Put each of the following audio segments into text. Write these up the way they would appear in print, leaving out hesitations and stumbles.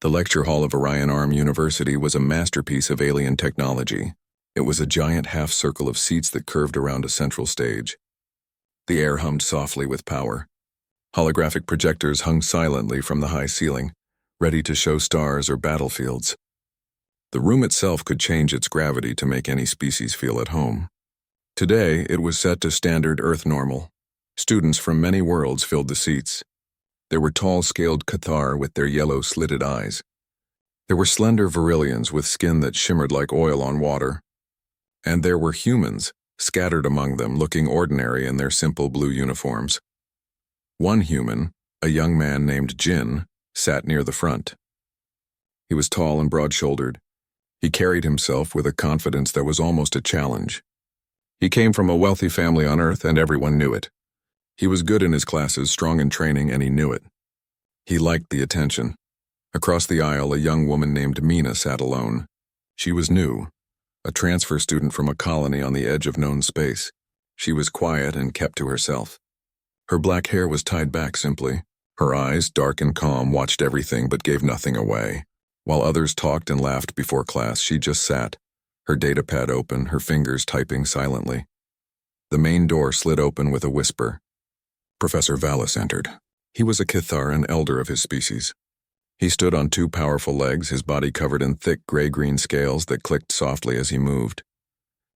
The lecture hall of Orion Arm University was a masterpiece of alien technology. It was a giant half-circle of seats that curved around a central stage. The air hummed softly with power. Holographic projectors hung silently from the high ceiling, ready to show stars or battlefields. The room itself could change its gravity to make any species feel at home. Today, it was set to standard Earth normal. Students from many worlds filled the seats. There were tall, scaled Cathar with their yellow, slitted eyes. There were slender Virillians with skin that shimmered like oil on water. And there were humans, scattered among them, looking ordinary in their simple blue uniforms. One human, a young man named Jin, sat near the front. He was tall and broad-shouldered. He carried himself with a confidence that was almost a challenge. He came from a wealthy family on Earth, and everyone knew it. He was good in his classes, strong in training, and he knew it. He liked the attention. Across the aisle, a young woman named Mina sat alone. She was new, a transfer student from a colony on the edge of known space. She was quiet and kept to herself. Her black hair was tied back simply. Her eyes, dark and calm, watched everything but gave nothing away. While others talked and laughed before class, she just sat, her datapad open, her fingers typing silently. The main door slid open with a whisper. Professor Vallis entered. He was a Cathar, an elder of his species. He stood on two powerful legs, his body covered in thick gray-green scales that clicked softly as he moved.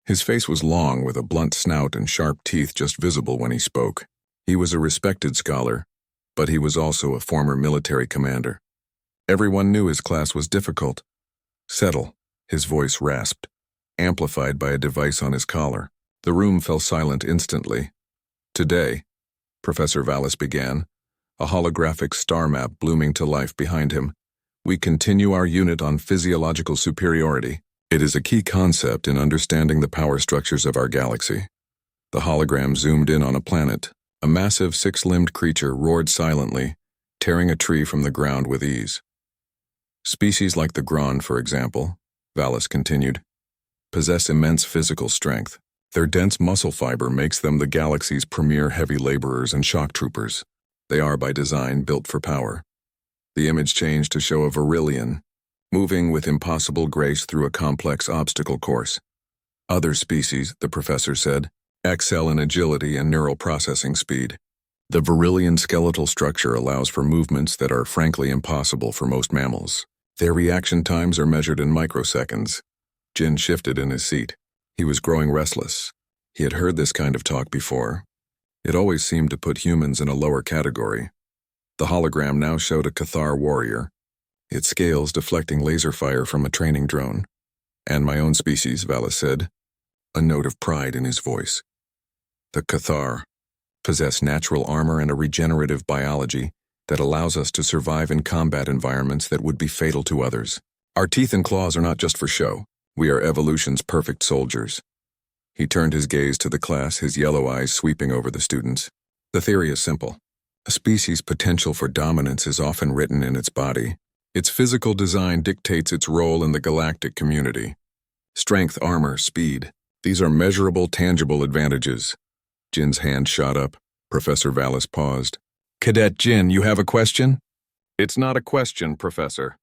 His face was long, with a blunt snout and sharp teeth just visible when he spoke. He was a respected scholar, but he was also a former military commander. Everyone knew his class was difficult. Settle, his voice rasped, amplified by a device on his collar. The room fell silent instantly. Today, Professor Vallis began, a holographic star map blooming to life behind him. We continue our unit on physiological superiority. It is a key concept in understanding the power structures of our galaxy. The hologram zoomed in on a planet. A massive six-limbed creature roared silently, tearing a tree from the ground with ease. Species like the Grand, for example, Vallis continued, possess immense physical strength. Their dense muscle fiber makes them the galaxy's premier heavy laborers and shock troopers. They are, by design, built for power. The image changed to show a Virillian, moving with impossible grace through a complex obstacle course. Other species, the professor said, excel in agility and neural processing speed. The Virillian skeletal structure allows for movements that are frankly impossible for most mammals. Their reaction times are measured in microseconds. Jin shifted in his seat. He was growing restless. He had heard this kind of talk before. It always seemed to put humans in a lower category. The hologram now showed a Cathar warrior, its scales deflecting laser fire from a training drone. And my own species, Vallis said, a note of pride in his voice. The Cathar possess natural armor and a regenerative biology that allows us to survive in combat environments that would be fatal to others. Our teeth and claws are not just for show. We are evolution's perfect soldiers. He turned his gaze to the class, his yellow eyes sweeping over the students. The theory is simple. A species' potential for dominance is often written in its body. Its physical design dictates its role in the galactic community. Strength, armor, speed. These are measurable, tangible advantages. Jin's hand shot up. Professor Vallis paused. Cadet Jin, you have a question? It's not a question, Professor.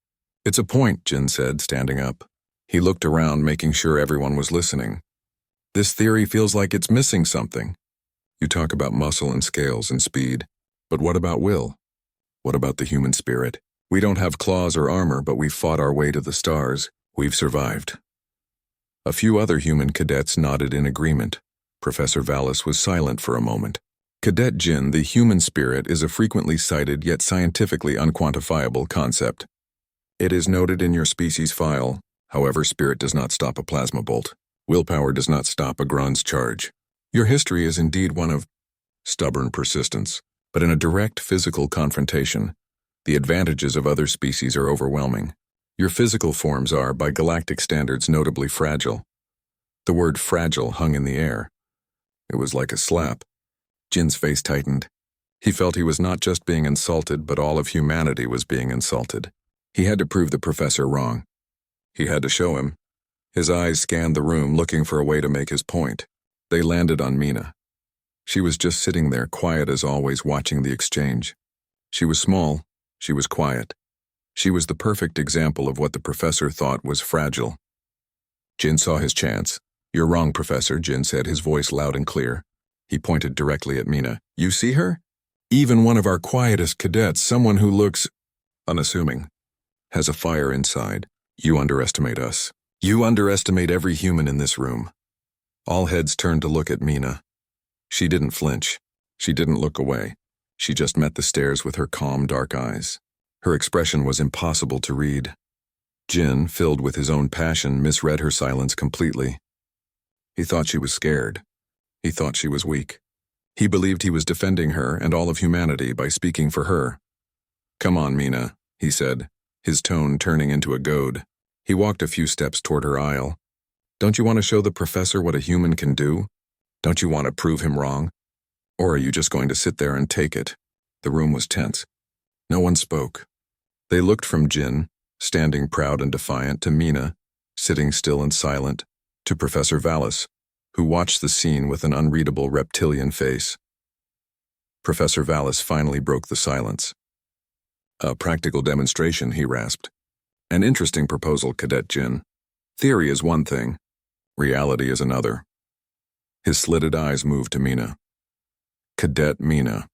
It's a point, Jin said, standing up. He looked around, making sure everyone was listening. This theory feels like it's missing something. You talk about muscle and scales and speed, but what about will? What about the human spirit? We don't have claws or armor, but we've fought our way to the stars. We've survived. A few other human cadets nodded in agreement. Professor Vallis was silent for a moment. Cadet Jin, the human spirit is a frequently cited yet scientifically unquantifiable concept. It is noted in your species file. However, spirit does not stop a plasma bolt. Willpower does not stop a Grand's charge. Your history is indeed one of stubborn persistence, but in a direct physical confrontation, the advantages of other species are overwhelming. Your physical forms are, by galactic standards, notably fragile. The word fragile hung in the air. It was like a slap. Jin's face tightened. He felt he was not just being insulted, but all of humanity was being insulted. He had to prove the professor wrong. He had to show him. His eyes scanned the room, looking for a way to make his point. They landed on Mina. She was just sitting there, quiet as always, watching the exchange. She was small. She was quiet. She was the perfect example of what the professor thought was fragile. Jin saw his chance. "You're wrong, Professor," Jin said, his voice loud and clear. He pointed directly at Mina. "You see her? Even one of our quietest cadets, someone who looks unassuming, has a fire inside. You underestimate us. You underestimate every human in this room." All heads turned to look at Mina. She didn't flinch. She didn't look away. She just met the stares with her calm, dark eyes. Her expression was impossible to read. Jin, filled with his own passion, misread her silence completely. He thought she was scared. He thought she was weak. He believed he was defending her and all of humanity by speaking for her. "Come on, Mina," he said, his tone turning into a goad. He walked a few steps toward her aisle. "Don't you want to show the professor what a human can do? Don't you want to prove him wrong? Or are you just going to sit there and take it?" The room was tense. No one spoke. They looked from Jin, standing proud and defiant, to Mina, sitting still and silent, to Professor Vallis, who watched the scene with an unreadable reptilian face. Professor Vallis finally broke the silence. "A practical demonstration," he rasped. "An interesting proposal, Cadet Jin. Theory is one thing. Reality is another." His slitted eyes moved to Mina. "Cadet Mina,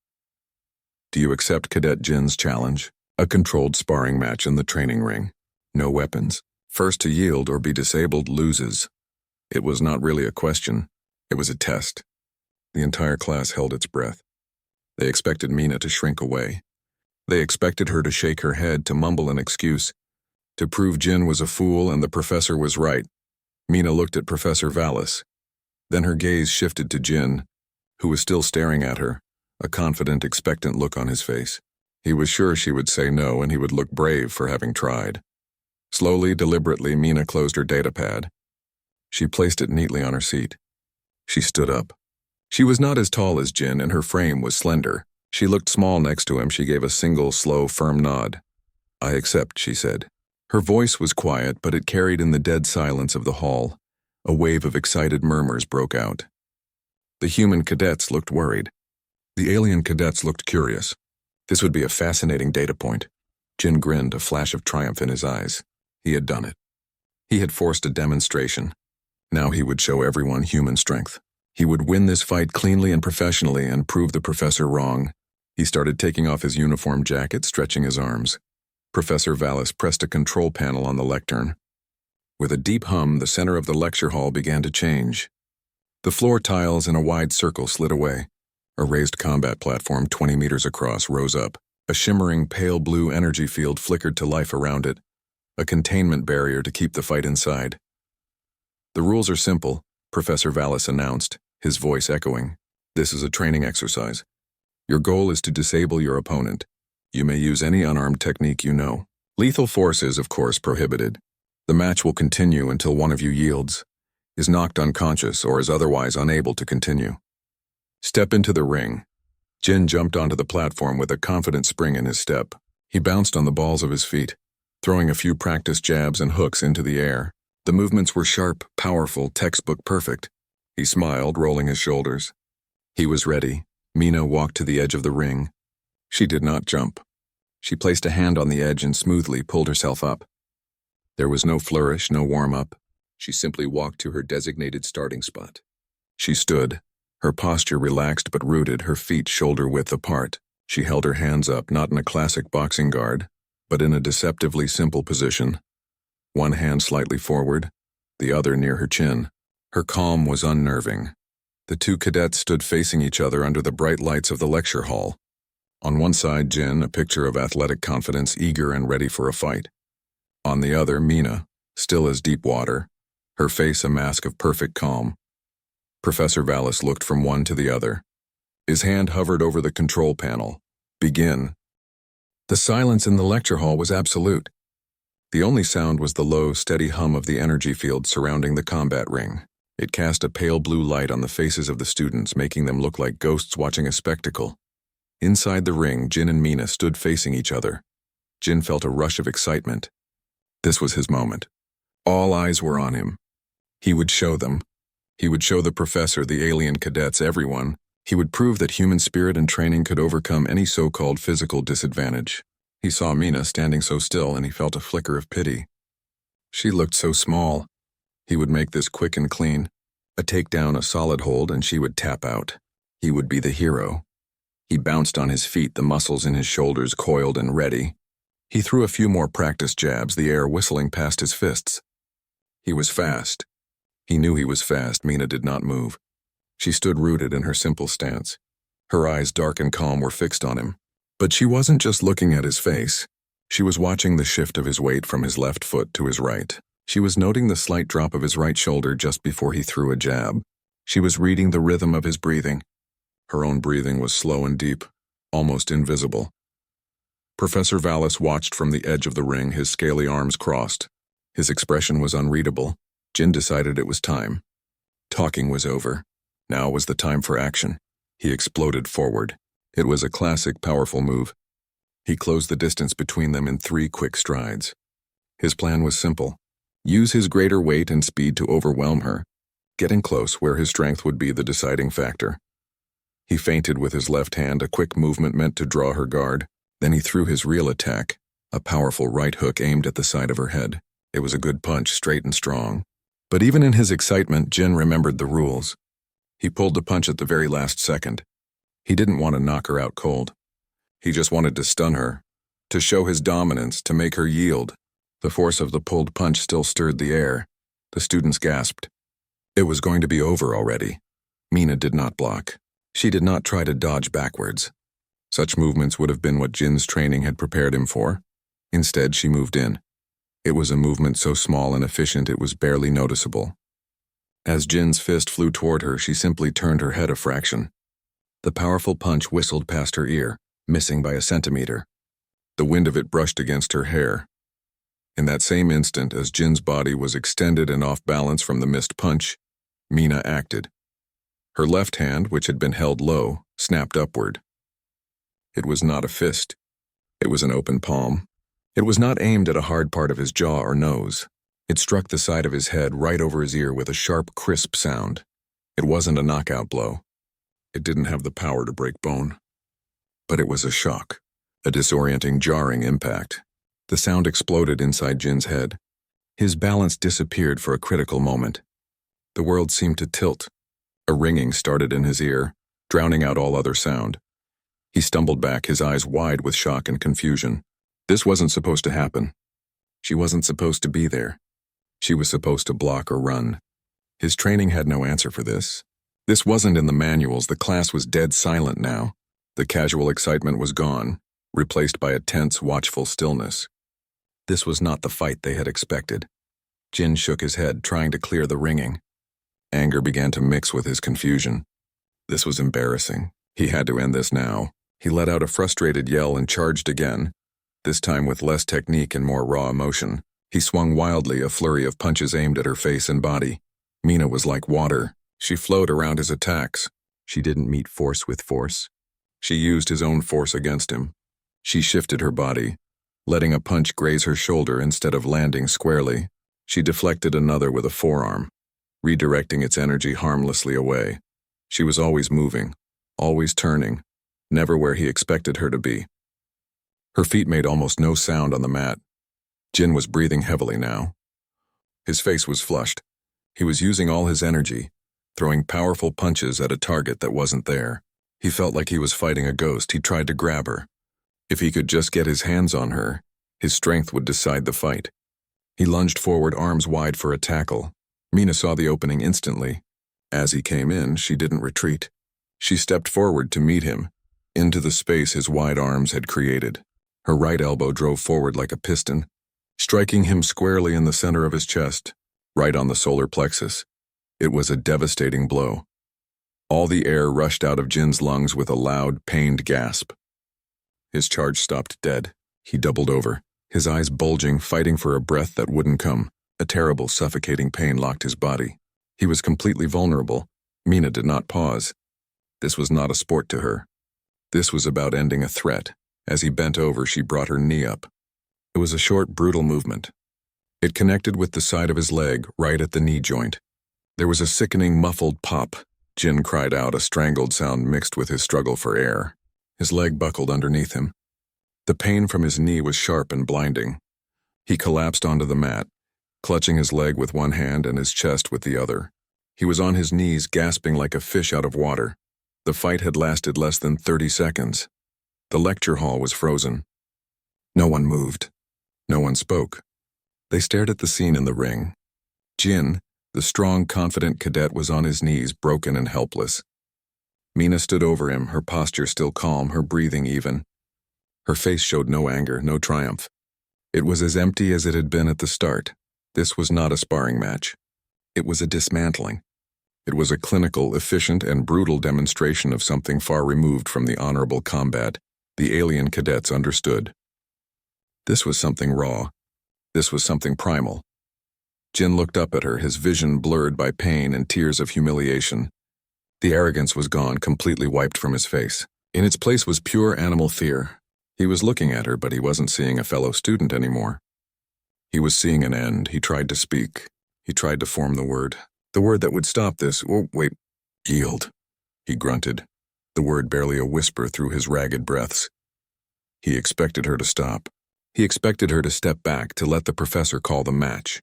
do you accept Cadet Jin's challenge? A controlled sparring match in the training ring. No weapons. First to yield or be disabled loses." It was not really a question. It was a test. The entire class held its breath. They expected Mina to shrink away. They expected her to shake her head, to mumble an excuse, to prove Jin was a fool and the professor was right. Mina looked at Professor Vallis. Then her gaze shifted to Jin, who was still staring at her, a confident, expectant look on his face. He was sure she would say no, and he would look brave for having tried. Slowly, deliberately, Mina closed her datapad. She placed it neatly on her seat. She stood up. She was not as tall as Jin, and her frame was slender. She looked small next to him. She gave a single, slow, firm nod. "I accept," she said. Her voice was quiet, but it carried in the dead silence of the hall. A wave of excited murmurs broke out. The human cadets looked worried. The alien cadets looked curious. This would be a fascinating data point. Jin grinned, a flash of triumph in his eyes. He had done it. He had forced a demonstration. Now he would show everyone human strength. He would win this fight cleanly and professionally and prove the professor wrong. He started taking off his uniform jacket, stretching his arms. Professor Vallis pressed a control panel on the lectern. With a deep hum, the center of the lecture hall began to change. The floor tiles in a wide circle slid away. A raised combat platform 20 meters across rose up. A shimmering pale blue energy field flickered to life around it, a containment barrier to keep the fight inside. "The rules are simple," Professor Vallis announced, his voice echoing. "This is a training exercise. Your goal is to disable your opponent. You may use any unarmed technique you know. Lethal force is, of course, prohibited. The match will continue until one of you yields, is knocked unconscious, or is otherwise unable to continue. Step into the ring." Jin jumped onto the platform with a confident spring in his step. He bounced on the balls of his feet, throwing a few practice jabs and hooks into the air. The movements were sharp, powerful, textbook perfect. He smiled, rolling his shoulders. He was ready. Mina walked to the edge of the ring. She did not jump. She placed a hand on the edge and smoothly pulled herself up. There was no flourish, no warm-up. She simply walked to her designated starting spot. She stood, her posture relaxed but rooted, her feet shoulder-width apart. She held her hands up, not in a classic boxing guard, but in a deceptively simple position. One hand slightly forward, the other near her chin. Her calm was unnerving. The two cadets stood facing each other under the bright lights of the lecture hall. On one side, Jin, a picture of athletic confidence, eager and ready for a fight. On the other, Mina, still as deep water, her face a mask of perfect calm. Professor Vallis looked from one to the other. His hand hovered over the control panel. "Begin." The silence in the lecture hall was absolute. The only sound was the low, steady hum of the energy field surrounding the combat ring. It cast a pale blue light on the faces of the students, making them look like ghosts watching a spectacle. Inside the ring, Jin and Mina stood facing each other. Jin felt a rush of excitement. This was his moment. All eyes were on him. He would show them. He would show the professor, the alien cadets, everyone. He would prove that human spirit and training could overcome any so-called physical disadvantage. He saw Mina standing so still and he felt a flicker of pity. She looked so small. He would make this quick and clean. A takedown, a solid hold, and she would tap out. He would be the hero. He bounced on his feet, the muscles in his shoulders coiled and ready. He threw a few more practice jabs, the air whistling past his fists. He was fast. He knew he was fast. Mina did not move. She stood rooted in her simple stance. Her eyes, dark and calm, were fixed on him. But she wasn't just looking at his face. She was watching the shift of his weight from his left foot to his right. She was noting the slight drop of his right shoulder just before he threw a jab. She was reading the rhythm of his breathing. Her own breathing was slow and deep, almost invisible. Professor Vallis watched from the edge of the ring, his scaly arms crossed. His expression was unreadable. Jin decided it was time. Talking was over. Now was the time for action. He exploded forward. It was a classic, powerful move. He closed the distance between them in 3 quick strides. His plan was simple. Use his greater weight and speed to overwhelm her, getting close where his strength would be the deciding factor. He feinted with his left hand, a quick movement meant to draw her guard. Then he threw his real attack, a powerful right hook aimed at the side of her head. It was a good punch, straight and strong. But even in his excitement, Jin remembered the rules. He pulled the punch at the very last second. He didn't want to knock her out cold. He just wanted to stun her, to show his dominance, to make her yield. The force of the pulled punch still stirred the air. The students gasped. It was going to be over already. Mina did not block. She did not try to dodge backwards. Such movements would have been what Jin's training had prepared him for. Instead, she moved in. It was a movement so small and efficient it was barely noticeable. As Jin's fist flew toward her, she simply turned her head a fraction. The powerful punch whistled past her ear, missing by a centimeter. The wind of it brushed against her hair. In that same instant, as Jin's body was extended and off balance from the missed punch, Mina acted. Her left hand, which had been held low, snapped upward. It was not a fist. It was an open palm. It was not aimed at a hard part of his jaw or nose. It struck the side of his head right over his ear with a sharp, crisp sound. It wasn't a knockout blow. It didn't have the power to break bone. But it was a shock, a disorienting, jarring impact. The sound exploded inside Jin's head. His balance disappeared for a critical moment. The world seemed to tilt. A ringing started in his ear, drowning out all other sound. He stumbled back, his eyes wide with shock and confusion. This wasn't supposed to happen. She wasn't supposed to be there. She was supposed to block or run. His training had no answer for this. This wasn't in the manuals. The class was dead silent now. The casual excitement was gone, replaced by a tense, watchful stillness. This was not the fight they had expected. Jin shook his head, trying to clear the ringing. Anger began to mix with his confusion. This was embarrassing. He had to end this now. He let out a frustrated yell and charged again, this time with less technique and more raw emotion. He swung wildly, a flurry of punches aimed at her face and body. Mina was like water. She flowed around his attacks. She didn't meet force with force. She used his own force against him. She shifted her body, letting a punch graze her shoulder instead of landing squarely. She deflected another with a forearm, redirecting its energy harmlessly away. She was always moving, always turning, never where he expected her to be. Her feet made almost no sound on the mat. Jin was breathing heavily now. His face was flushed. He was using all his energy, throwing powerful punches at a target that wasn't there. He felt like he was fighting a ghost. He tried to grab her. If he could just get his hands on her, his strength would decide the fight. He lunged forward, arms wide for a tackle. Mina saw the opening instantly. As he came in, she didn't retreat. She stepped forward to meet him, into the space his wide arms had created. Her right elbow drove forward like a piston, striking him squarely in the center of his chest, right on the solar plexus. It was a devastating blow. All the air rushed out of Jin's lungs with a loud, pained gasp. His charge stopped dead. He doubled over, his eyes bulging, fighting for a breath that wouldn't come. A terrible, suffocating pain locked his body. He was completely vulnerable. Mina did not pause. This was not a sport to her. This was about ending a threat. As he bent over, she brought her knee up. It was a short, brutal movement. It connected with the side of his leg, right at the knee joint. There was a sickening, muffled pop. Jin cried out, a strangled sound mixed with his struggle for air. His leg buckled underneath him. The pain from his knee was sharp and blinding. He collapsed onto the mat, clutching his leg with one hand and his chest with the other. He was on his knees, gasping like a fish out of water. The fight had lasted less than 30 seconds. The lecture hall was frozen. No one moved. No one spoke. They stared at the scene in the ring. Jin, the strong, confident cadet, was on his knees, broken and helpless. Mina stood over him, her posture still calm, her breathing even. Her face showed no anger, no triumph. It was as empty as it had been at the start. This was not a sparring match. It was a dismantling. It was a clinical, efficient, and brutal demonstration of something far removed from the honorable combat. The alien cadets understood. This was something raw. This was something primal. Jin looked up at her, his vision blurred by pain and tears of humiliation. The arrogance was gone, completely wiped from his face. In its place was pure animal fear. He was looking at her, but he wasn't seeing a fellow student anymore. He was seeing an end. He tried to speak. He tried to form the word that would stop this. Oh, wait. Yield, he grunted, the word barely a whisper through his ragged breaths. He expected her to stop. He expected her to step back, to let the professor call the match.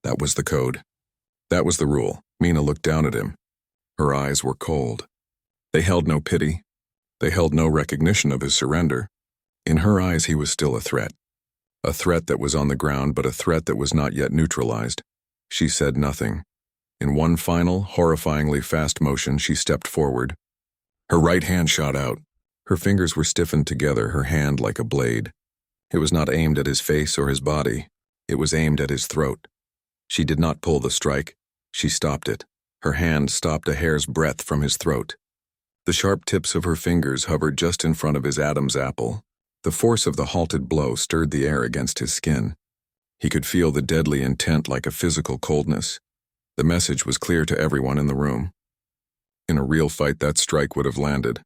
That was the code. That was the rule. Mina looked down at him. Her eyes were cold. They held no pity. They held no recognition of his surrender. In her eyes, he was still a threat. A threat that was on the ground, but a threat that was not yet neutralized. She said nothing. In one final, horrifyingly fast motion, she stepped forward. Her right hand shot out. Her fingers were stiffened together, her hand like a blade. It was not aimed at his face or his body. It was aimed at his throat. She did not pull the strike. She stopped it. Her hand stopped a hair's breadth from his throat. The sharp tips of her fingers hovered just in front of his Adam's apple. The force of the halted blow stirred the air against his skin. He could feel the deadly intent like a physical coldness. The message was clear to everyone in the room. In a real fight, that strike would have landed.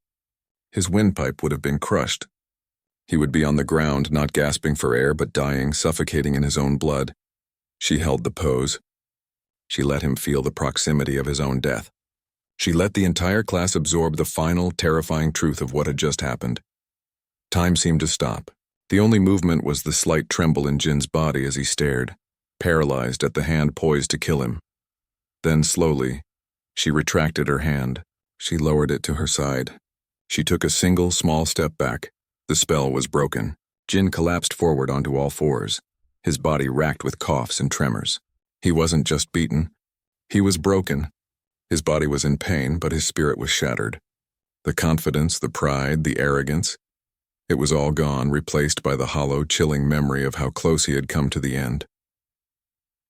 His windpipe would have been crushed. He would be on the ground, not gasping for air, but dying, suffocating in his own blood. She held the pose. She let him feel the proximity of his own death. She let the entire class absorb the final, terrifying truth of what had just happened. Time seemed to stop. The only movement was the slight tremble in Jin's body as he stared, paralyzed at the hand poised to kill him. Then, slowly, she retracted her hand. She lowered it to her side. She took a single, small step back. The spell was broken. Jin collapsed forward onto all fours, his body racked with coughs and tremors. He wasn't just beaten. He was broken. His body was in pain, but his spirit was shattered. The confidence, the pride, the arrogance, it was all gone, replaced by the hollow, chilling memory of how close he had come to the end.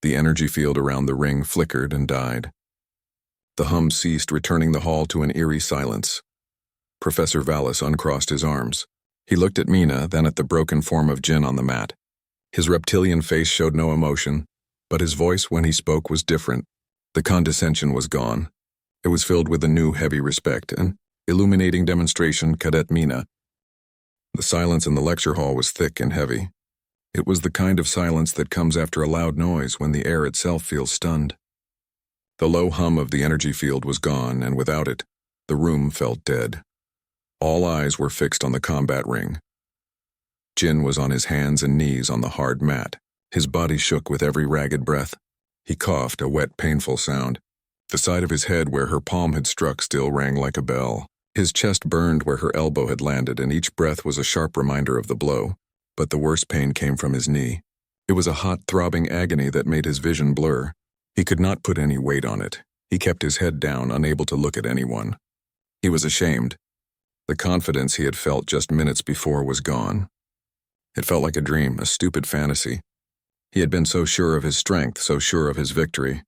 The energy field around the ring flickered and died. The hum ceased, returning the hall to an eerie silence. Professor Vallis uncrossed his arms. He looked at Mina, then at the broken form of Jin on the mat. His reptilian face showed no emotion, but his voice when he spoke was different. The condescension was gone. It was filled with a new, heavy respect, an illuminating demonstration, Cadet Mina. The silence in the lecture hall was thick and heavy. It was the kind of silence that comes after a loud noise when the air itself feels stunned. The low hum of the energy field was gone, and without it, the room felt dead. All eyes were fixed on the combat ring. Jin was on his hands and knees on the hard mat. His body shook with every ragged breath. He coughed, a wet, painful sound. The side of his head where her palm had struck still rang like a bell. His chest burned where her elbow had landed, and each breath was a sharp reminder of the blow. But the worst pain came from his knee. It was a hot, throbbing agony that made his vision blur. He could not put any weight on it. He kept his head down, unable to look at anyone. He was ashamed. The confidence he had felt just minutes before was gone. It felt like a dream, a stupid fantasy. He had been so sure of his strength, so sure of his victory.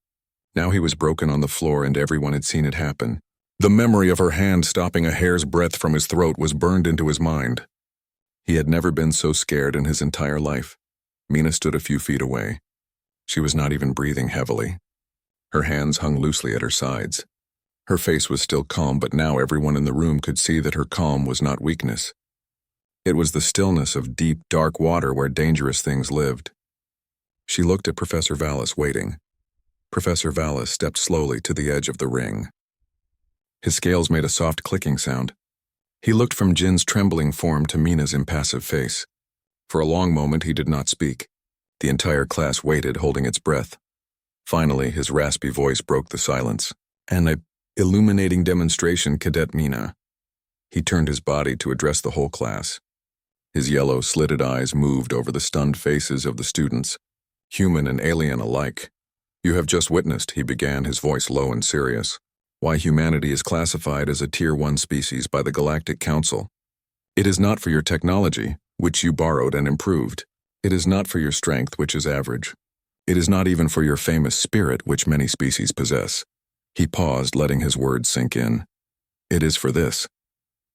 Now he was broken on the floor, and everyone had seen it happen. The memory of her hand stopping a hair's breadth from his throat was burned into his mind. He had never been so scared in his entire life. Mina stood a few feet away. She was not even breathing heavily. Her hands hung loosely at her sides. Her face was still calm, but now everyone in the room could see that her calm was not weakness. It was the stillness of deep, dark water where dangerous things lived. She looked at Professor Vallis, waiting. Professor Vallis stepped slowly to the edge of the ring. His scales made a soft clicking sound. He looked from Jin's trembling form to Mina's impassive face. For a long moment he did not speak. The entire class waited, holding its breath. Finally, his raspy voice broke the silence. "An illuminating demonstration, Cadet Mina." He turned his body to address the whole class. His yellow, slitted eyes moved over the stunned faces of the students, human and alien alike. "You have just witnessed," he began, his voice low and serious, "why humanity is classified as a Tier 1 species by the Galactic Council. It is not for your technology, which you borrowed and improved. It is not for your strength, which is average. It is not even for your famous spirit, which many species possess." He paused, letting his words sink in. "It is for this."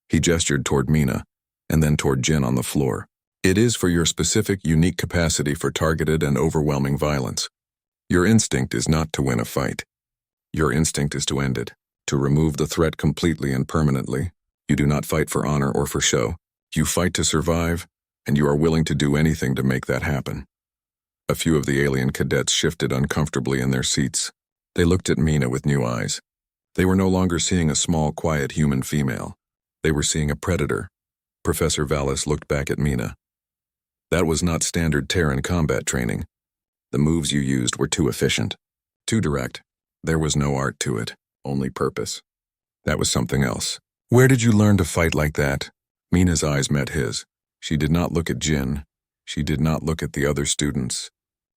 He gestured toward Mina, and then toward Jin on the floor. "It is for your specific, unique capacity for targeted and overwhelming violence. Your instinct is not to win a fight. Your instinct is to end it, to remove the threat completely and permanently. You do not fight for honor or for show. You fight to survive, and you are willing to do anything to make that happen." A few of the alien cadets shifted uncomfortably in their seats. They looked at Mina with new eyes. They were no longer seeing a small, quiet human female. They were seeing a predator. Professor Vallis looked back at Mina. "That was not standard Terran combat training. The moves you used were too efficient, too direct. There was no art to it, only purpose. That was something else. Where did you learn to fight like that?" Mina's eyes met his. She did not look at Jin. She did not look at the other students.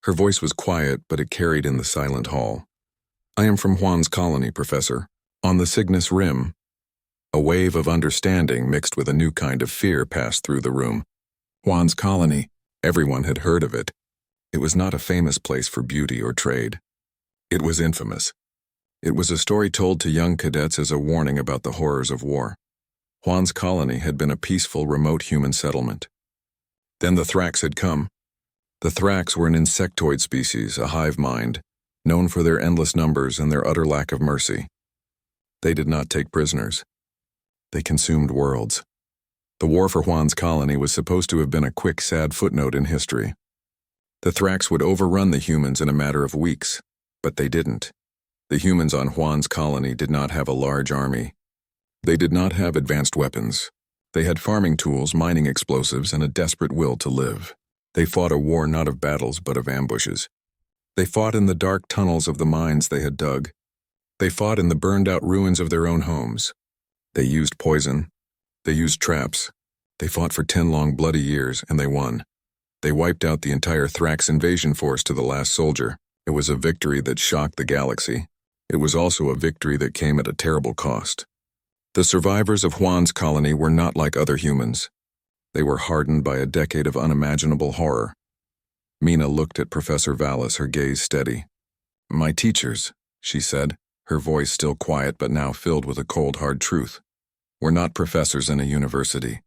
Her voice was quiet, but it carried in the silent hall. "I am from Juan's colony, Professor, on the Cygnus Rim." A wave of understanding mixed with a new kind of fear passed through the room. Juan's colony. Everyone had heard of it. It was not a famous place for beauty or trade. It was infamous. It was a story told to young cadets as a warning about the horrors of war. Juan's colony had been a peaceful, remote human settlement. Then the Thrax had come. The Thrax were an insectoid species, a hive mind, known for their endless numbers and their utter lack of mercy. They did not take prisoners. They consumed worlds. The war for Juan's colony was supposed to have been a quick, sad footnote in history. The Thrax would overrun the humans in a matter of weeks, but they didn't. The humans on Juan's colony did not have a large army. They did not have advanced weapons. They had farming tools, mining explosives, and a desperate will to live. They fought a war not of battles but of ambushes. They fought in the dark tunnels of the mines they had dug. They fought in the burned-out ruins of their own homes. They used poison. They used traps. They fought for 10 long bloody years, and they won. They wiped out the entire Thrax invasion force to the last soldier. It was a victory that shocked the galaxy. It was also a victory that came at a terrible cost. The survivors of Juan's colony were not like other humans. They were hardened by a decade of unimaginable horror. Mina looked at Professor Vallis, her gaze steady. "My teachers," she said, her voice still quiet but now filled with a cold, hard truth, "were not professors in a university.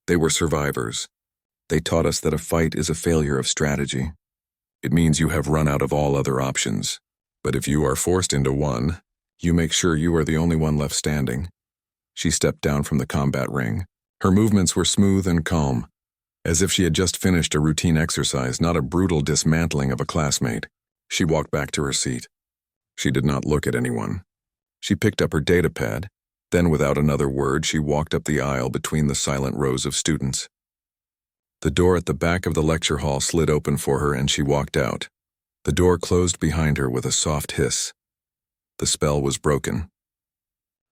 They were survivors. They taught us that a fight is a failure of strategy. It means you have run out of all other options. But if you are forced into one, you make sure you are the only one left standing." She stepped down from the combat ring. Her movements were smooth and calm, as if she had just finished a routine exercise, not a brutal dismantling of a classmate. She walked back to her seat. She did not look at anyone. She picked up her datapad. Then, without another word, she walked up the aisle between the silent rows of students. The door at the back of the lecture hall slid open for her and she walked out. The door closed behind her with a soft hiss. The spell was broken.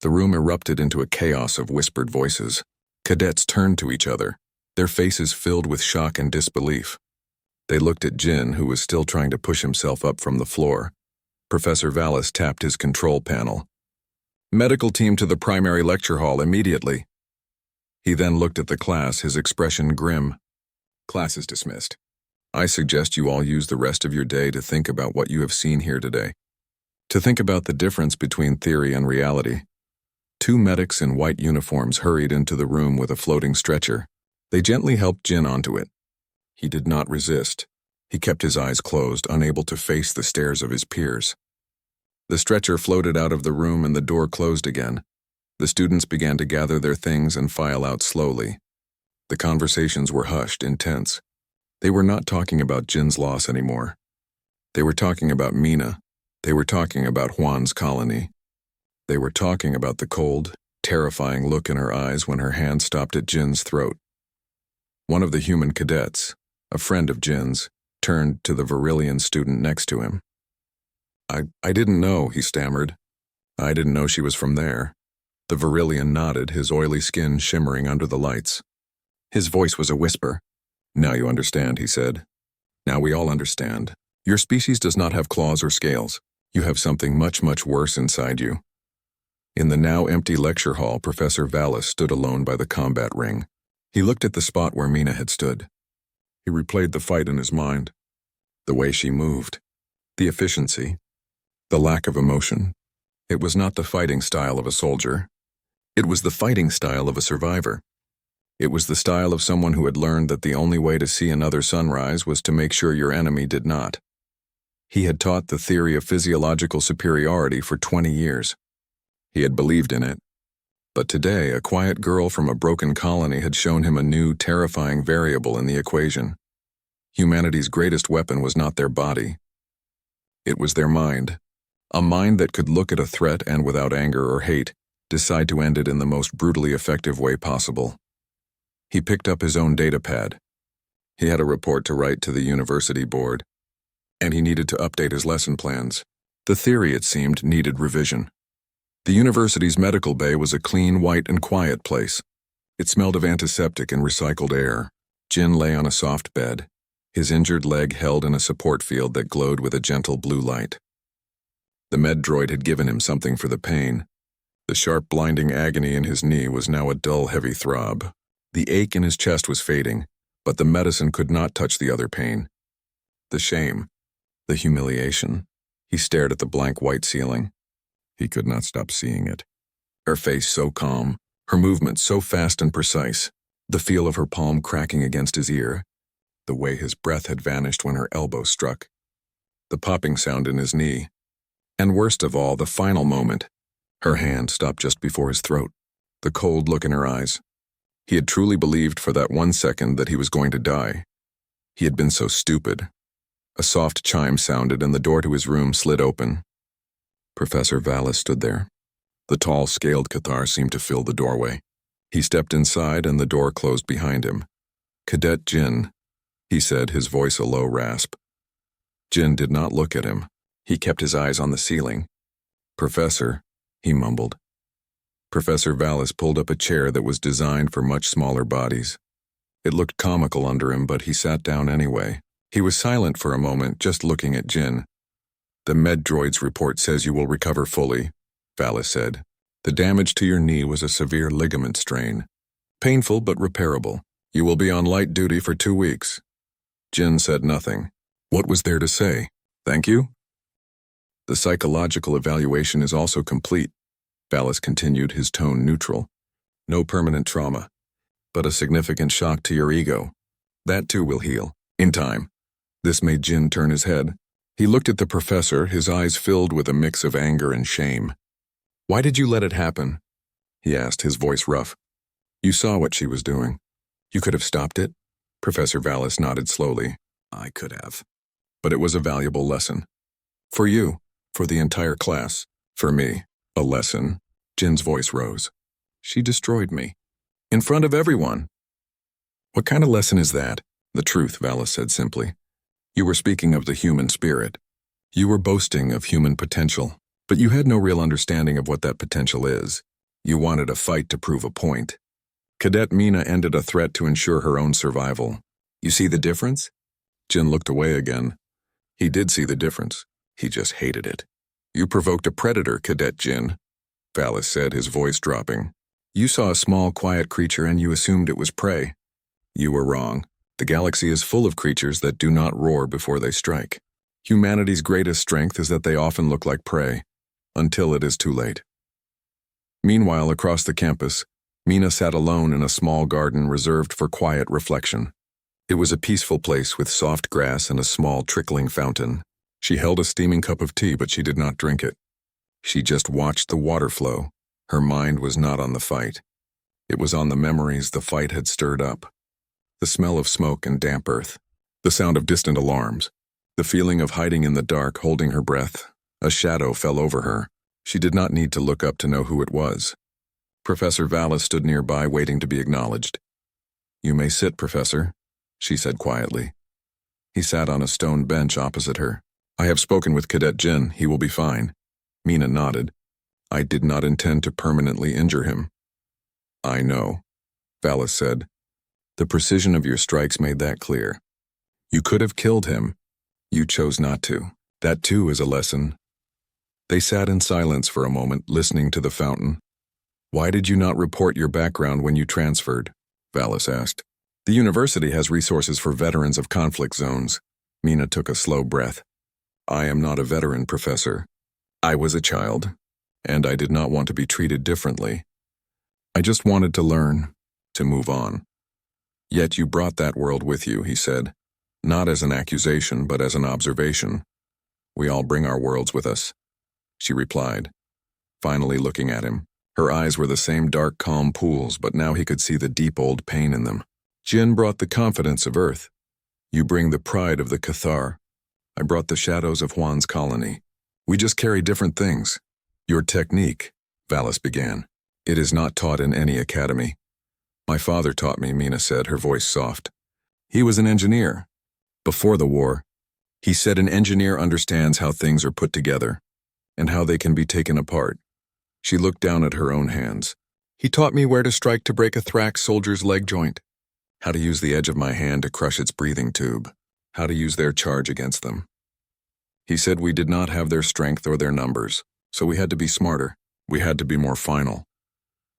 The room erupted into a chaos of whispered voices. Cadets turned to each other, their faces filled with shock and disbelief. They looked at Jin, who was still trying to push himself up from the floor. Professor Vallis tapped his control panel. "Medical team to the primary lecture hall immediately." He then looked at the class, his expression grim. "Class is dismissed. I suggest you all use the rest of your day to think about what you have seen here today. To think about the difference between theory and reality." 2 medics in white uniforms hurried into the room with a floating stretcher. They gently helped Jin onto it. He did not resist. He kept his eyes closed, unable to face the stares of his peers. The stretcher floated out of the room and the door closed again. The students began to gather their things and file out slowly. The conversations were hushed, intense. They were not talking about Jin's loss anymore. They were talking about Mina. They were talking about Juan's colony. They were talking about the cold, terrifying look in her eyes when her hand stopped at Jin's throat. One of the human cadets, a friend of Jin's, turned to the Virillian student next to him. I didn't know, he stammered. I didn't know she was from there. The Virillian nodded, his oily skin shimmering under the lights. His voice was a whisper. Now you understand, he said. Now we all understand. Your species does not have claws or scales. You have something much, much worse inside you. In the now empty lecture hall, Professor Vallis stood alone by the combat ring. He looked at the spot where Mina had stood. He replayed the fight in his mind. The way she moved. The efficiency. The lack of emotion. It was not the fighting style of a soldier. It was the fighting style of a survivor. It was the style of someone who had learned that the only way to see another sunrise was to make sure your enemy did not. He had taught the theory of physiological superiority for 20 years. He had believed in it. But today, a quiet girl from a broken colony had shown him a new, terrifying variable in the equation. Humanity's greatest weapon was not their body. It was their mind. A mind that could look at a threat and, without anger or hate, decide to end it in the most brutally effective way possible. He picked up his own data pad. He had a report to write to the university board, and he needed to update his lesson plans. The theory, it seemed, needed revision. The university's medical bay was a clean, white, and quiet place. It smelled of antiseptic and recycled air. Jin lay on a soft bed, his injured leg held in a support field that glowed with a gentle blue light. The med droid had given him something for the pain. The sharp, blinding agony in his knee was now a dull, heavy throb. The ache in his chest was fading, but the medicine could not touch the other pain. The shame, the humiliation. He stared at the blank white ceiling. He could not stop seeing it. Her face so calm, her movements so fast and precise, the feel of her palm cracking against his ear, the way his breath had vanished when her elbow struck, the popping sound in his knee, and worst of all, the final moment. Her hand stopped just before his throat, the cold look in her eyes. He had truly believed for that 1 second that he was going to die. He had been so stupid. A soft chime sounded and the door to his room slid open. Professor Vallis stood there. The tall, scaled Cathar seemed to fill the doorway. He stepped inside and the door closed behind him. Cadet Jin, he said, his voice a low rasp. Jin did not look at him. He kept his eyes on the ceiling. Professor, he mumbled. Professor Vallis pulled up a chair that was designed for much smaller bodies. It looked comical under him, but he sat down anyway. He was silent for a moment, just looking at Jin. The med droid's report says you will recover fully, Vallis said. The damage to your knee was a severe ligament strain. Painful but repairable. You will be on light duty for 2 weeks. Jin said nothing. What was there to say? Thank you? The psychological evaluation is also complete, Vallis continued, his tone neutral. No permanent trauma, but a significant shock to your ego. That too will heal, in time. This made Jin turn his head. He looked at the professor, his eyes filled with a mix of anger and shame. Why did you let it happen? He asked, his voice rough. You saw what she was doing. You could have stopped it? Professor Vallis nodded slowly. I could have. But it was a valuable lesson. For you, for the entire class, for me, a lesson. Jin's voice rose. She destroyed me. In front of everyone. What kind of lesson is that? The truth, Vallis said simply. You were speaking of the human spirit. You were boasting of human potential, but you had no real understanding of what that potential is. You wanted a fight to prove a point. Cadet Mina ended a threat to ensure her own survival. You see the difference? Jin looked away again. He did see the difference. He just hated it. You provoked a predator, Cadet Jin, Vallis said, his voice dropping. You saw a small, quiet creature and you assumed it was prey. You were wrong. The galaxy is full of creatures that do not roar before they strike. Humanity's greatest strength is that they often look like prey, until it is too late. Meanwhile, across the campus, Mina sat alone in a small garden reserved for quiet reflection. It was a peaceful place with soft grass and a small trickling fountain. She held a steaming cup of tea, but she did not drink it. She just watched the water flow. Her mind was not on the fight. It was on the memories the fight had stirred up. The smell of smoke and damp earth. The sound of distant alarms. The feeling of hiding in the dark, holding her breath. A shadow fell over her. She did not need to look up to know who it was. Professor Vallis stood nearby, waiting to be acknowledged. "You may sit, Professor," she said quietly. He sat on a stone bench opposite her. "I have spoken with Cadet Jin. He will be fine." Mina nodded. "I did not intend to permanently injure him." "I know," Vallis said. "The precision of your strikes made that clear. You could have killed him. You chose not to. That too is a lesson." They sat in silence for a moment, listening to the fountain. "Why did you not report your background when you transferred?" Vallis asked. "The university has resources for veterans of conflict zones." Mina took a slow breath. "I am not a veteran, Professor. I was a child, and I did not want to be treated differently. I just wanted to learn, to move on." "Yet you brought that world with you," he said. "Not as an accusation, but as an observation. We all bring our worlds with us," she replied, finally looking at him. Her eyes were the same dark, calm pools, but now he could see the deep old pain in them. "Jin brought the confidence of Earth. You bring the pride of the Cathar. I brought the shadows of Juan's colony. We just carry different things." "Your technique," Vallis began. "It is not taught in any academy." "My father taught me," Mina said, her voice soft. "He was an engineer. Before the war, he said an engineer understands how things are put together, and how they can be taken apart." She looked down at her own hands. "He taught me where to strike to break a Thrax soldier's leg joint, how to use the edge of my hand to crush its breathing tube, how to use their charge against them. He said we did not have their strength or their numbers, so we had to be smarter. We had to be more final."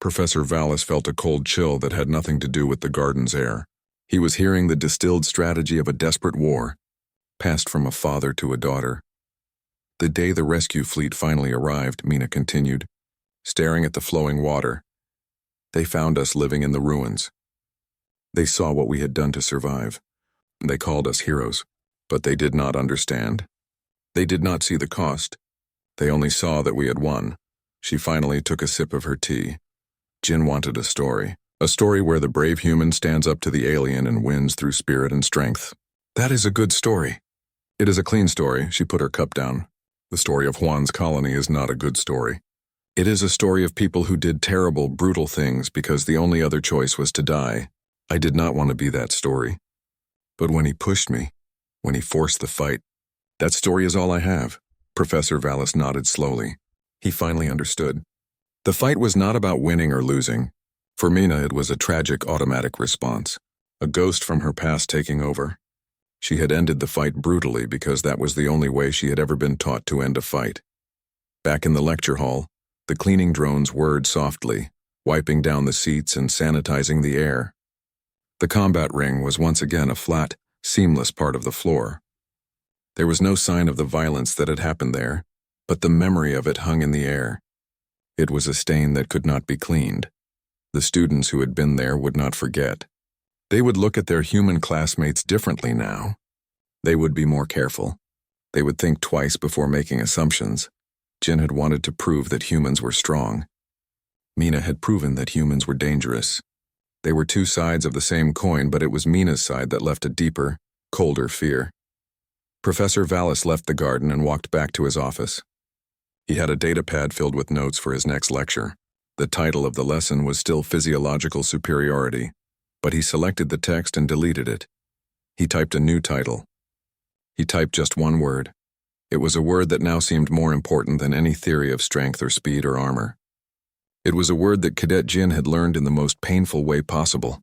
Professor Vallis felt a cold chill that had nothing to do with the garden's air. He was hearing the distilled strategy of a desperate war, passed from a father to a daughter. "The day the rescue fleet finally arrived," Mina continued, staring at the flowing water, "they found us living in the ruins. They saw what we had done to survive. They called us heroes, but they did not understand. They did not see the cost. They only saw that we had won." She finally took a sip of her tea. Jin wanted a story where the brave human stands up to the alien and wins through spirit and strength. "That is a good story." "It is a clean story," she put her cup down. "The story of Juan's colony is not a good story. It is a story of people who did terrible, brutal things because the only other choice was to die. I did not want to be that story. But when he pushed me, when he forced the fight, that story is all I have." Professor Vallis nodded slowly. He finally understood. The fight was not about winning or losing. For Mina, it was a tragic automatic response, a ghost from her past taking over. She had ended the fight brutally because that was the only way she had ever been taught to end a fight. Back in the lecture hall, the cleaning drones whirred softly, wiping down the seats and sanitizing the air. The combat ring was once again a flat, seamless part of the floor. There was no sign of the violence that had happened there, but the memory of it hung in the air. It was a stain that could not be cleaned. The students who had been there would not forget. They would look at their human classmates differently now. They would be more careful. They would think twice before making assumptions. Jin had wanted to prove that humans were strong. Mina had proven that humans were dangerous. They were two sides of the same coin, but it was Mina's side that left a deeper, colder fear. Professor Vallis left the garden and walked back to his office. He had a data pad filled with notes for his next lecture. The title of the lesson was still Physiological Superiority, but he selected the text and deleted it. He typed a new title. He typed just one word. It was a word that now seemed more important than any theory of strength or speed or armor. It was a word that Cadet Jin had learned in the most painful way possible.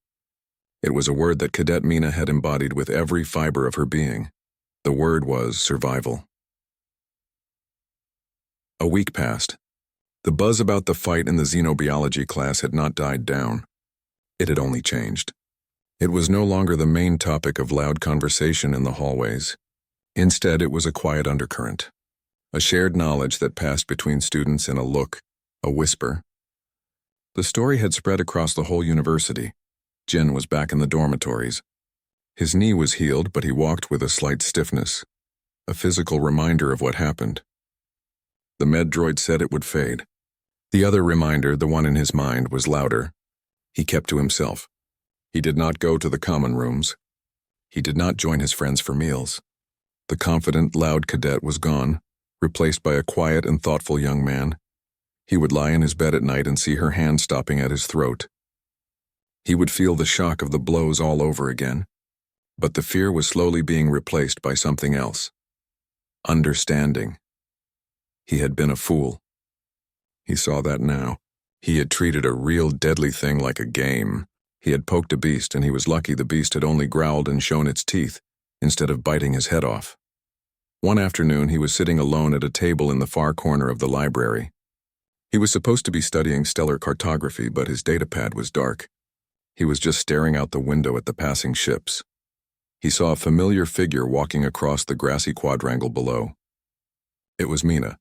It was a word that Cadet Mina had embodied with every fiber of her being. The word was survival. A week passed. The buzz about the fight in the xenobiology class had not died down. It had only changed. It was no longer the main topic of loud conversation in the hallways. Instead, it was a quiet undercurrent, a shared knowledge that passed between students in a look, a whisper. The story had spread across the whole university. Jin was back in the dormitories. His knee was healed, but he walked with a slight stiffness, a physical reminder of what happened. The med droid said it would fade. The other reminder, the one in his mind, was louder. He kept to himself. He did not go to the common rooms. He did not join his friends for meals. The confident, loud cadet was gone, replaced by a quiet and thoughtful young man. He would lie in his bed at night and see her hand stopping at his throat. He would feel the shock of the blows all over again. But the fear was slowly being replaced by something else. Understanding. He had been a fool. He saw that now. He had treated a real deadly thing like a game. He had poked a beast, and he was lucky the beast had only growled and shown its teeth, instead of biting his head off. One afternoon, he was sitting alone at a table in the far corner of the library. He was supposed to be studying stellar cartography, but his datapad was dark. He was just staring out the window at the passing ships. He saw a familiar figure walking across the grassy quadrangle below. It was Mina.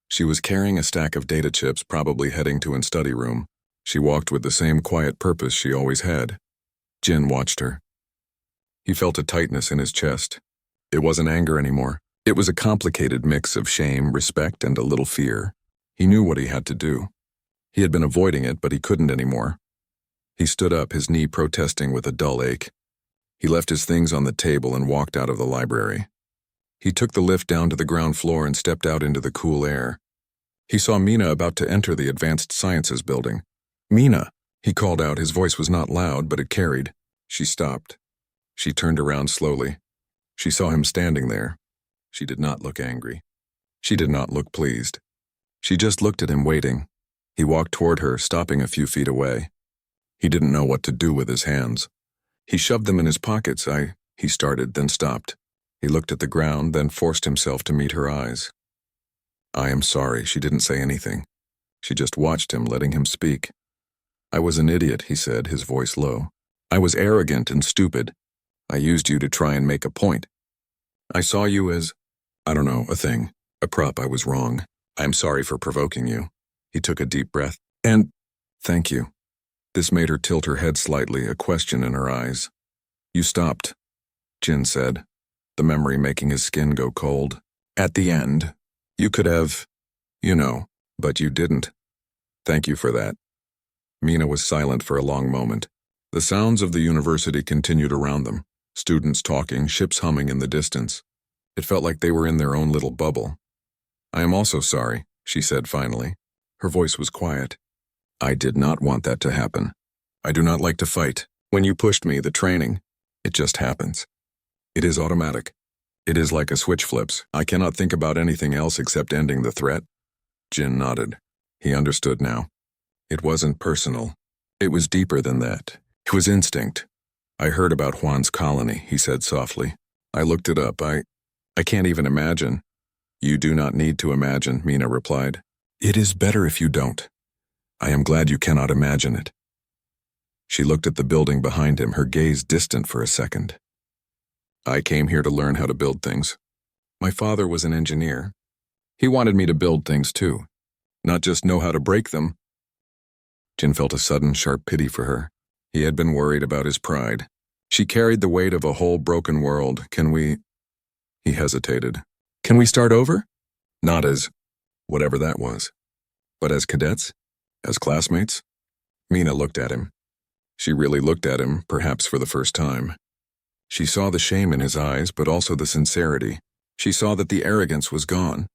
She was carrying a stack of data chips, probably heading to an study room. She walked with the same quiet purpose she always had. Jin watched her. He felt a tightness in his chest. It wasn't anger anymore. It was a complicated mix of shame, respect, and a little fear. He knew what he had to do. He had been avoiding it, but he couldn't anymore. He stood up, his knee protesting with a dull ache. He left his things on the table and walked out of the library. He took the lift down to the ground floor and stepped out into the cool air. He saw Mina about to enter the Advanced Sciences building. "Mina," he called out. His voice was not loud, but it carried. She stopped. She turned around slowly. She saw him standing there. She did not look angry. She did not look pleased. She just looked at him, waiting. He walked toward her, stopping a few feet away. He didn't know what to do with his hands. He shoved them in his pockets. He started, then stopped. He looked at the ground, then forced himself to meet her eyes. "I am sorry." She didn't say anything. She just watched him, letting him speak. "I was an idiot," he said, his voice low. "I was arrogant and stupid. I used you to try and make a point. I saw you as, I don't know, a thing, a prop. I was wrong. I'm sorry for provoking you." He took a deep breath. "And thank you." This made her tilt her head slightly, a question in her eyes. "You stopped," Jin said, the memory making his skin go cold. "At the end. You could have, but you didn't. Thank you for that." Mina was silent for a long moment. The sounds of the university continued around them, students talking, ships humming in the distance. It felt like they were in their own little bubble. "I am also sorry," she said finally. Her voice was quiet. "I did not want that to happen. I do not like to fight. When you pushed me, the training, it just happens. It is automatic. It is like a switch flips. I cannot think about anything else except ending the threat." Jin nodded. He understood now. It wasn't personal. It was deeper than that. It was instinct. "I heard about Juan's colony," he said softly. "I looked it up. I can't even imagine." "You do not need to imagine," Mina replied. "It is better if you don't. I am glad you cannot imagine it." She looked at the building behind him, her gaze distant for a second. "I came here to learn how to build things. My father was an engineer. He wanted me to build things too, not just know how to break them." Jin felt a sudden, sharp pity for her. He had been worried about his pride. She carried the weight of a whole broken world. He hesitated. "Can we start over?" "Not as whatever that was, but as cadets? As classmates?" Mina looked at him. She really looked at him, perhaps for the first time. She saw the shame in his eyes, but also the sincerity. She saw that the arrogance was gone.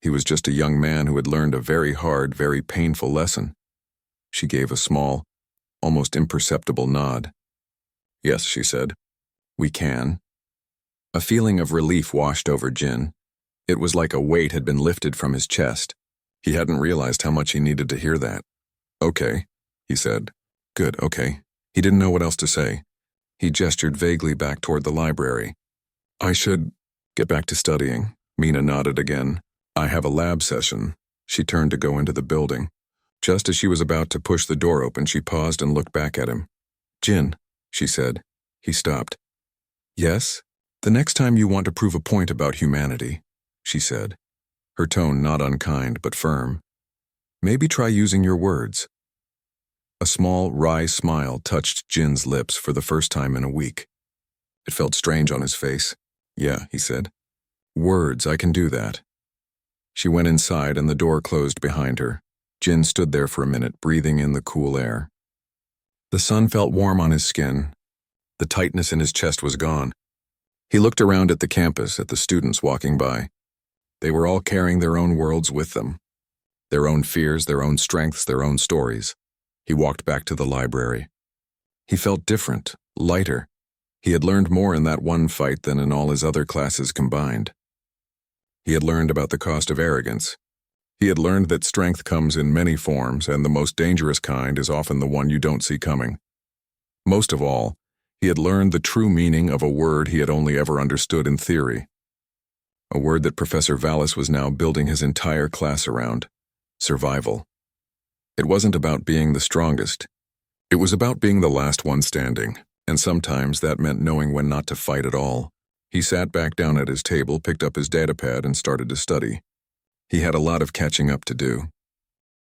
He was just a young man who had learned a very hard, very painful lesson. She gave a small, almost imperceptible nod. "Yes," she said. "We can." A feeling of relief washed over Jin. It was like a weight had been lifted from his chest. He hadn't realized how much he needed to hear that. "Okay," he said. "Good, okay." He didn't know what else to say. He gestured vaguely back toward the library. "I should get back to studying." Mina nodded again. "I have a lab session." She turned to go into the building. Just as she was about to push the door open, she paused and looked back at him. "Jin," she said. He stopped. "Yes? The next time you want to prove a point about humanity," she said, her tone not unkind but firm, "maybe try using your words." A small, wry smile touched Jin's lips for the first time in a week. It felt strange on his face. "Yeah," he said. "Words, I can do that." She went inside and the door closed behind her. Jin stood there for a minute, breathing in the cool air. The sun felt warm on his skin. The tightness in his chest was gone. He looked around at the campus, at the students walking by. They were all carrying their own worlds with them. Their own fears, their own strengths, their own stories. He walked back to the library. He felt different, lighter. He had learned more in that one fight than in all his other classes combined. He had learned about the cost of arrogance. He had learned that strength comes in many forms, and the most dangerous kind is often the one you don't see coming. Most of all, he had learned the true meaning of a word he had only ever understood in theory. A word that Professor Vallis was now building his entire class around: survival. It wasn't about being the strongest. It was about being the last one standing, and sometimes that meant knowing when not to fight at all. He sat back down at his table, picked up his datapad, and started to study. He had a lot of catching up to do.